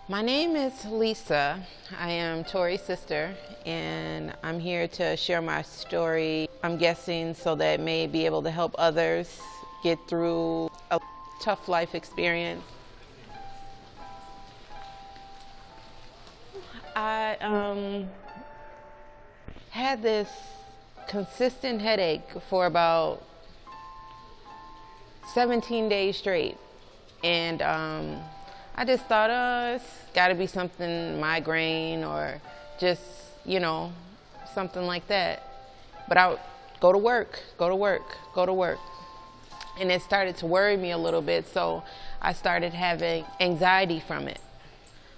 My name is Lisa. I am Torih's sister, and I'm here to share my story. I'm guessing so that it may be able to help others get through a tough life experience. I had this consistent headache for about 17 days straight, and I just thought, it's got to be something migraine or just, something like that. But I would go to work, and it started to worry me a little bit, so I started having anxiety from it.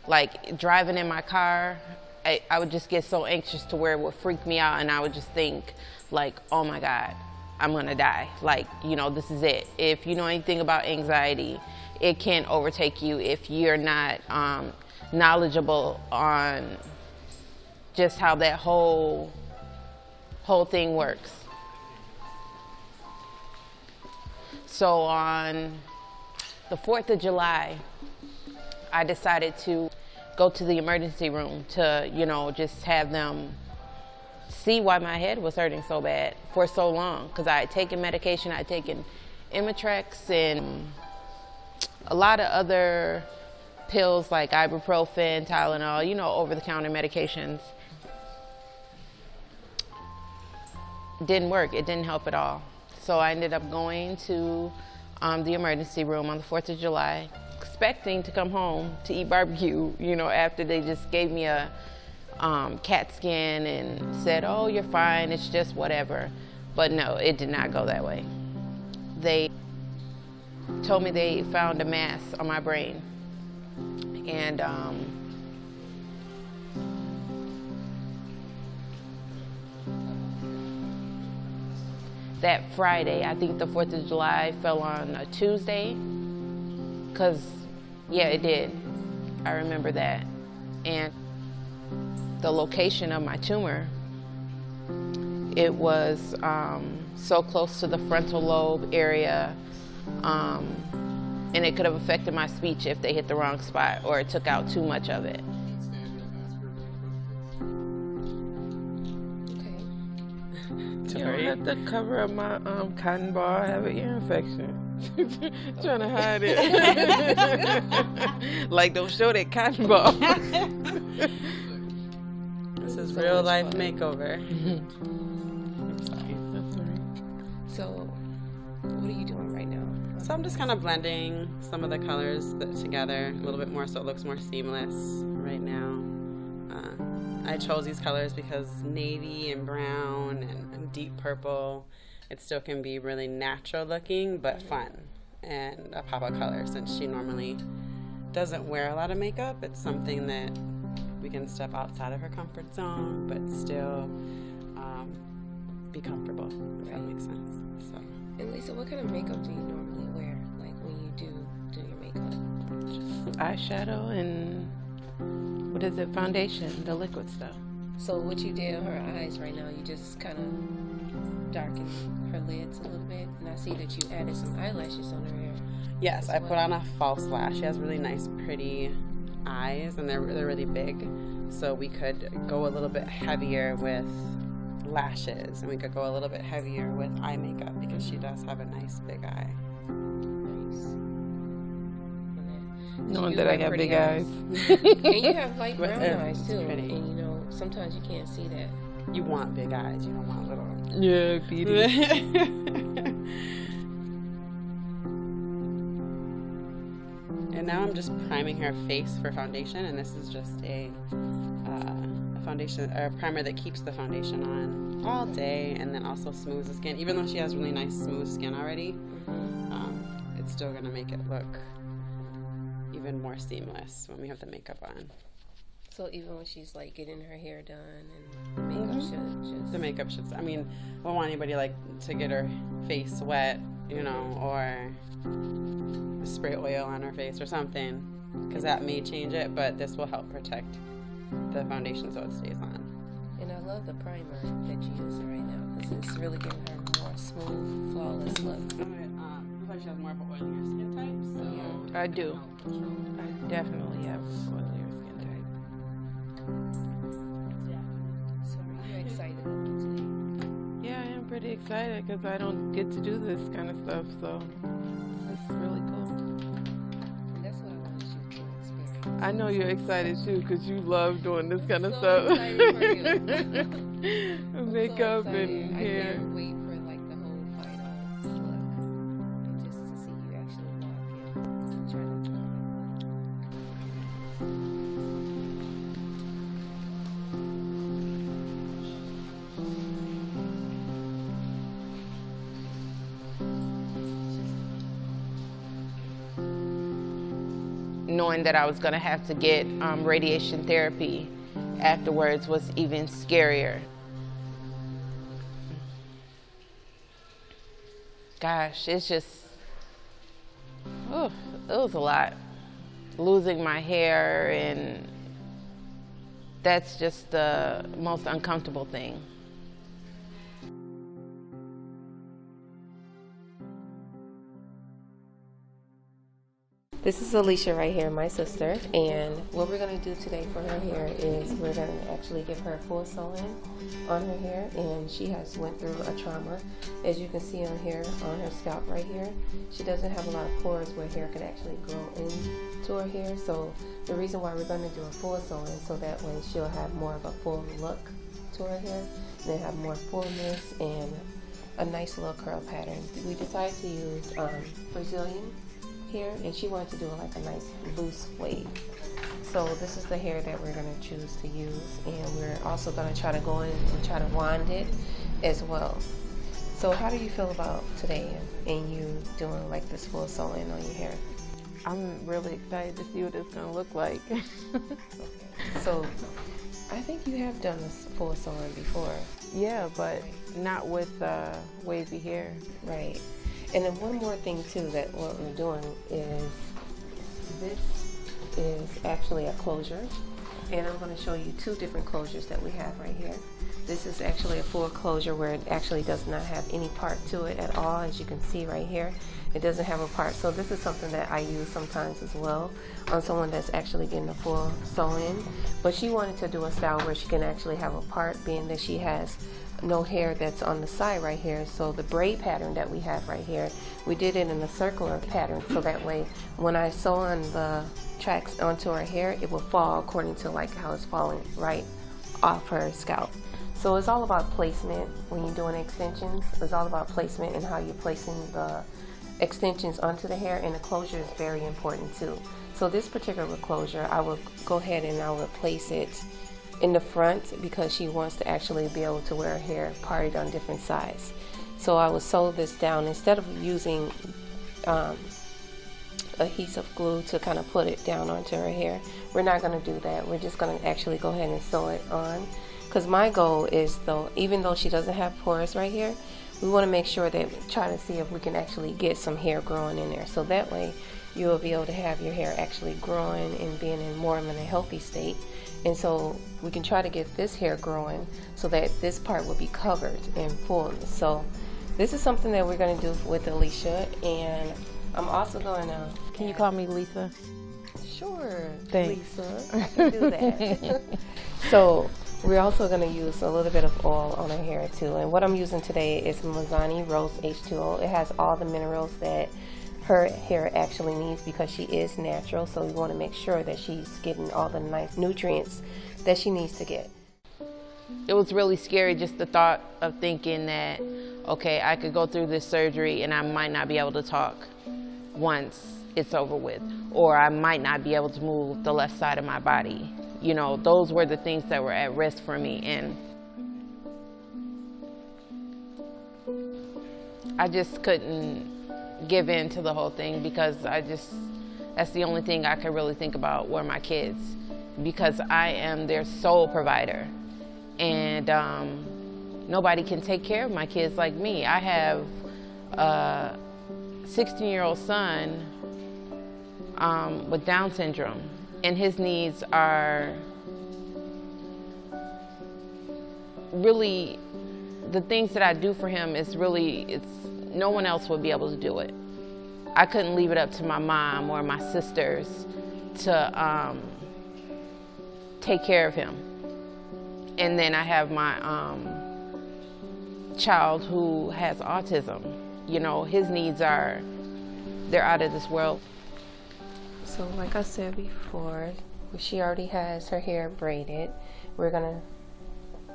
Like driving in my car, I would just get so anxious to where it would freak me out, and I would just think like, oh my God, I'm gonna die. Like, this is it. If you know anything about anxiety, it can overtake you if you're not knowledgeable on just how that whole thing works. So on the 4th of July, I decided to go to the emergency room to, just have them see why my head was hurting so bad for so long. Because I had taken medication, I had taken Imitrex and a lot of other pills like ibuprofen, Tylenol, over-the-counter medications. Didn't work. It didn't help at all. So I ended up going to the emergency room on the 4th of July, expecting to come home to eat barbecue, after they just gave me a CAT scan and said, oh, you're fine, it's just whatever. But no, it did not go that way. They told me they found a mass on my brain, and that Friday, I think the 4th of July fell on a Tuesday, because yeah, it did. I remember that. And the location of my tumor, it was so close to the frontal lobe area, and it could have affected my speech if they hit the wrong spot or it took out too much of it. You don't have the cover of my cotton ball. I have an ear infection. Trying to hide it. Like, don't show that cotton ball. This is real life makeover. So, what are you doing right now? So I'm just kind of blending some of the colors together a little bit more so it looks more seamless right now. I chose these colors because navy and brown and deep purple, it still can be really natural looking but fun, and a pop of color. Since she normally doesn't wear a lot of makeup, it's something that we can step outside of her comfort zone but still be comfortable, if that makes sense. So. And Lisa, what kind of makeup do you normally wear, like when you do your makeup? Just eyeshadow and foundation, the liquid stuff. So what you did on her eyes right now, you just kind of darkened her lids a little bit, and I see that you added some eyelashes on her hair. Yes, I put on a false lash. She has really nice, pretty eyes, and they're really big. So we could go a little bit heavier with lashes, and we could go a little bit heavier with eye makeup because she does have a nice big eye. Nice. Knowing that I got big eyes. And you have light brown eyes too. Pretty. And sometimes you can't see that. You want big eyes, you don't want little. Yeah, beauty. And now I'm just priming her face for foundation, and this is just a foundation or a primer that keeps the foundation on all day and then also smooths the skin. Even though she has really nice smooth skin already, it's still gonna make it look even more seamless when we have the makeup on. So even when she's like getting her hair done and the makeup should just... The makeup should, I mean, I don't want anybody like to get her face wet, or spray oil on her face or something, because that may change it, but this will help protect the foundation so it stays on. And I love the primer that you're using right now because it's really giving her a more smooth, flawless look. Looks like she has more of an oilier skin type, so I do. I definitely have oilier So are you excited about today? Yeah, I am pretty excited because I don't get to do this kind of stuff, so this is really cool. And that's what I want you to experience. I know you're excited too because you love doing this kind of So stuff. excited for you. Makeup So and I hair. can't wait for like the whole final look and just to see you actually walk in and try to do Knowing that I was going to have to get radiation therapy afterwards was even scarier. Gosh, it's just, oh, it was a lot. Losing my hair, and that's just the most uncomfortable thing. This is Alicia right here, my sister, and what we're going to do today for her hair is we're going to actually give her a full sew-in on her hair, and she has went through a trauma. As you can see on here, on her scalp right here, she doesn't have a lot of pores where hair can actually grow into her hair, so the reason why we're going to do a full sew-in so that way she'll have more of a full look to her hair, and then have more fullness and a nice little curl pattern. We decided to use Brazilian hair, and she wanted to do like a nice loose wave. So this is the hair that we're going to choose to use, and we're also going to try to go in and try to wand it as well. So how do you feel about today and you doing like this full sew-in on your hair? I'm really excited to see what it's going to look like. Okay. So I think you have done this full sew-in before. Yeah, but not with wavy hair. Right. And then one more thing too, that what we're doing is, this is actually a closure, and I'm going to show you two different closures that we have right here. This is actually a full closure where it actually does not have any part to it at all, as you can see right here. It doesn't have a part, so this is something that I use sometimes as well on someone that's actually getting a full sew-in. But she wanted to do a style where she can actually have a part, being that she has no hair that's on the side right here. So the braid pattern that we have right here, we did it in a circular pattern, so that way when I sew on the tracks onto her hair, it will fall according to like how it's falling right off her scalp. So it's all about placement when you're doing extensions. It's all about placement and how you're placing the extensions onto the hair, and the closure is very important too. So this particular closure, I will go ahead and I will place it in the front because she wants to actually be able to wear her hair parted on different sides. So I will sew this down instead of using adhesive glue to kind of put it down onto her hair. We're not going to do that. We're just going to actually go ahead and sew it on, because my goal is, though, even though she doesn't have pores right here, we want to make sure that we try to see if we can actually get some hair growing in there, so that way you will be able to have your hair actually growing and being in more of a healthy state. And so we can try to get this hair growing so that this part will be covered in fullness. So this is something that we're going to do with Alicia, and I'm also going to... Can you call me Lisa? Sure, Thanks. Lisa, I can do that. So we're also going to use a little bit of oil on her hair too, and what I'm using today is McGahee Rose H2O. It has all the minerals that her hair actually needs because she is natural, so we want to make sure that she's getting all the nice nutrients that she needs to get. It was really scary, just the thought of thinking that, okay, I could go through this surgery and I might not be able to talk once it's over with, or I might not be able to move the left side of my body. You know, those were the things that were at risk for me, and I just couldn't give in to the whole thing because that's the only thing I could really think about were my kids, because I am their sole provider, and nobody can take care of my kids like me. I have a 16-year-old son with Down syndrome, and his needs are really, the things that I do for him is really, no one else would be able to do it. I couldn't leave it up to my mom or my sisters to take care of him. And then I have my child who has autism. You know, his needs are, they're out of this world. So like I said before, she already has her hair braided. We're gonna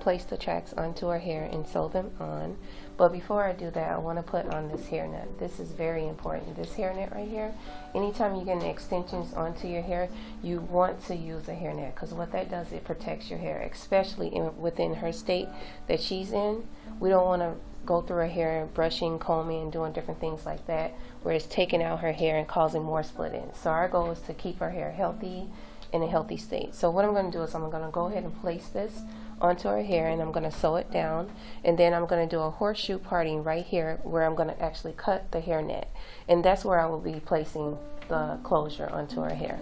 place the tracks onto her hair and sew them on. But before I do that, I want to put on this hairnet. This is very important. This hairnet right here, anytime you get extensions onto your hair, you want to use a hairnet, because what that does, it protects your hair, especially within her state that she's in. We don't want to go through her hair brushing, combing, and doing different things like that, where it's taking out her hair and causing more split ends. So our goal is to keep her hair healthy, in a healthy state. So what I'm going to do is I'm going to go ahead and place this onto her hair, and I'm going to sew it down, and then I'm going to do a horseshoe parting right here where I'm going to actually cut the hairnet, and that's where I will be placing the closure onto her hair.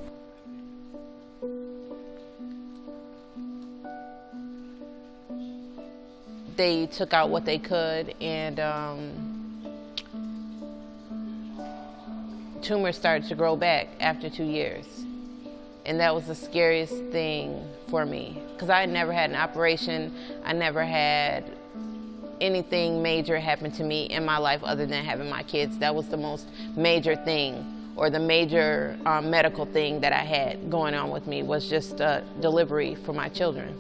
They took out what they could, and tumors started to grow back after 2 years. And that was the scariest thing for me, because I had never had an operation. I never had anything major happen to me in my life other than having my kids. That was the most major thing, or the major medical thing that I had going on with me, was just delivery for my children.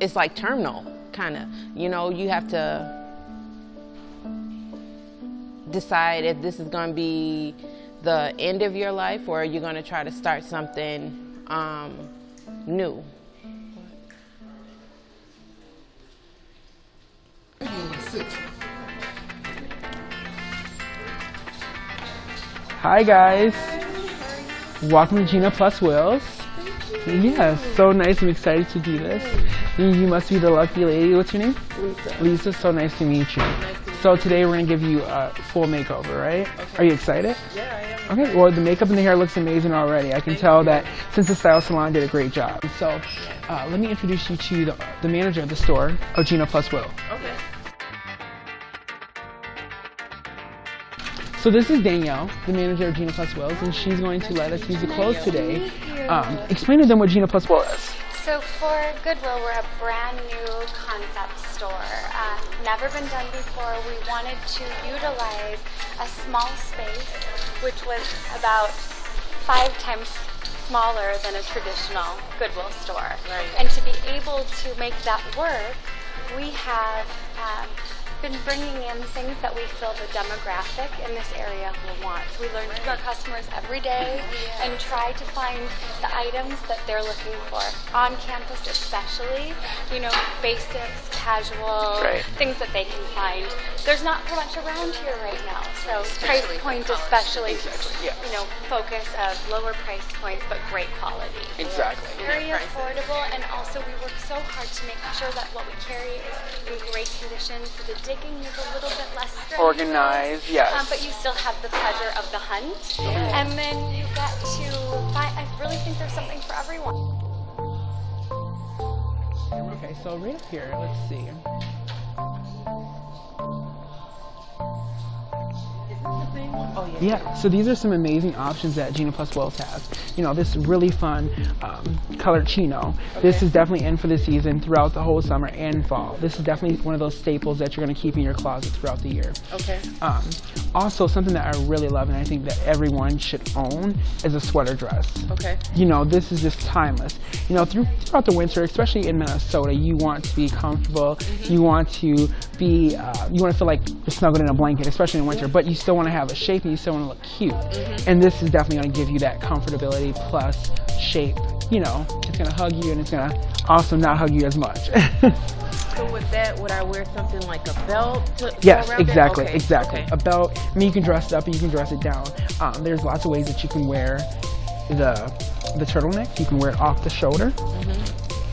It's like terminal, kind of. You know, you have to decide if this is going to be the end of your life, or you're going to try to start something new. Hi guys, welcome to gina+will. Yeah, so nice. I'm excited to do this. You must be the lucky lady. What's your name? Lisa. Lisa, so nice to meet you. So today we're going to give you a full makeover, right? Okay. Are you excited? Yeah, I am. Okay, well the makeup and the hair looks amazing already. I can tell that since the style salon did a great job. So let me introduce you to the manager of the store, gina+will. Okay. So this is Danielle, the manager of gina+will, and she's going to let us use the clothes today. Explain to them what gina+will is. So for Goodwill, we're a brand new concept store. Never been done before. We wanted to utilize a small space, which was about 5 times smaller than a traditional Goodwill store. Right. And to be able to make that work, we have been bringing in things that we feel the demographic in this area will want. So we learn from our customers every day and try to find the items that they're looking for. On campus especially, you know, basics, casual, things that they can find. There's not much around here right now, so price point especially, you know, focus of lower price points but great quality. Exactly. Very affordable, and also we work so hard to make sure that what we carry is in great condition, so the digging is a little bit less strenuous. Organized, yes. But you still have the pleasure of the hunt, and then you get to find, I really think there's something for everyone. Okay, so right up here, let's see. Oh Yeah, so these are some amazing options that gina+will has. You know, this really fun color chino. This is definitely in for the season throughout the whole summer and fall. This is definitely one of those staples that you're going to keep in your closet throughout the year. Okay. Also, something that I really love and I think that everyone should own is a sweater dress. Okay. You know, this is just timeless. You know, throughout the winter, especially in Minnesota, you want to be comfortable. You want to be, you want to feel like you're snuggled in a blanket, especially in winter, but you still want to have a shape and you still want to look cute. And this is definitely going to give you that comfortability plus shape. You know, it's going to hug you and it's going to also not hug you as much. So with that, would I wear something like a belt? Yes, around exactly, it? Okay. exactly. Okay. A belt. I mean, you can dress it up and you can dress it down. There's lots of ways that you can wear the turtleneck. You can wear it off the shoulder,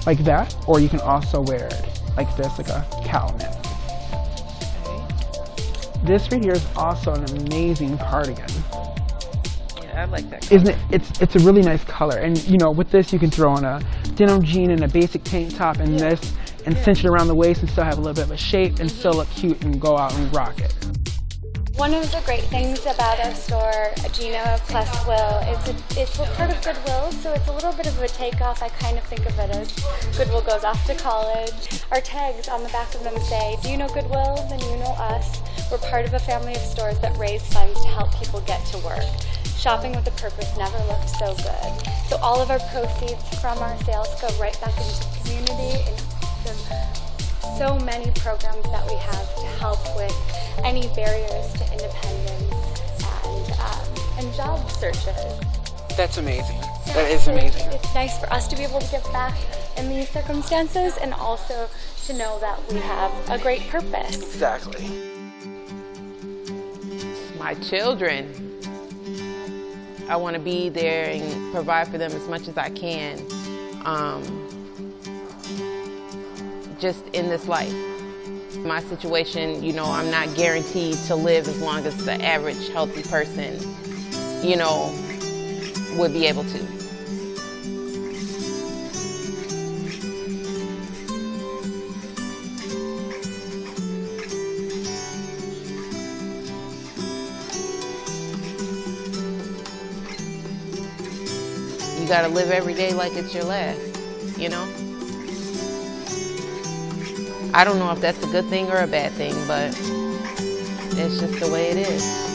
like that, or you can also wear it like this, like a cowl neck. This right here is also an amazing cardigan. Yeah, I like that color. Isn't it? It's a really nice color, and you know, with this you can throw on a denim jean and a basic tank top and this, and cinch it around the waist and still have a little bit of a shape and still look cute and go out and rock it. One of the great things about our store, gina+will, it's a part of Goodwill, so it's a little bit of a takeoff. I kind of think of it as Goodwill goes off to college. Our tags on the back of them say, do you know Goodwill? Then you know us. We're part of a family of stores that raise funds to help people get to work. Shopping with a purpose never looked so good. So all of our proceeds from our sales go right back into the community and so many programs that we have to help with any barriers to independence and job searches. That's amazing. That is amazing. It's nice for us to be able to give back in these circumstances and also to know that we have a great purpose. Exactly. My children. I want to be there and provide for them as much as I can. Just in this life. My situation, you know, I'm not guaranteed to live as long as the average healthy person, you know, would be able to. You gotta live every day like it's your last, you know? I don't know if that's a good thing or a bad thing, but it's just the way it is.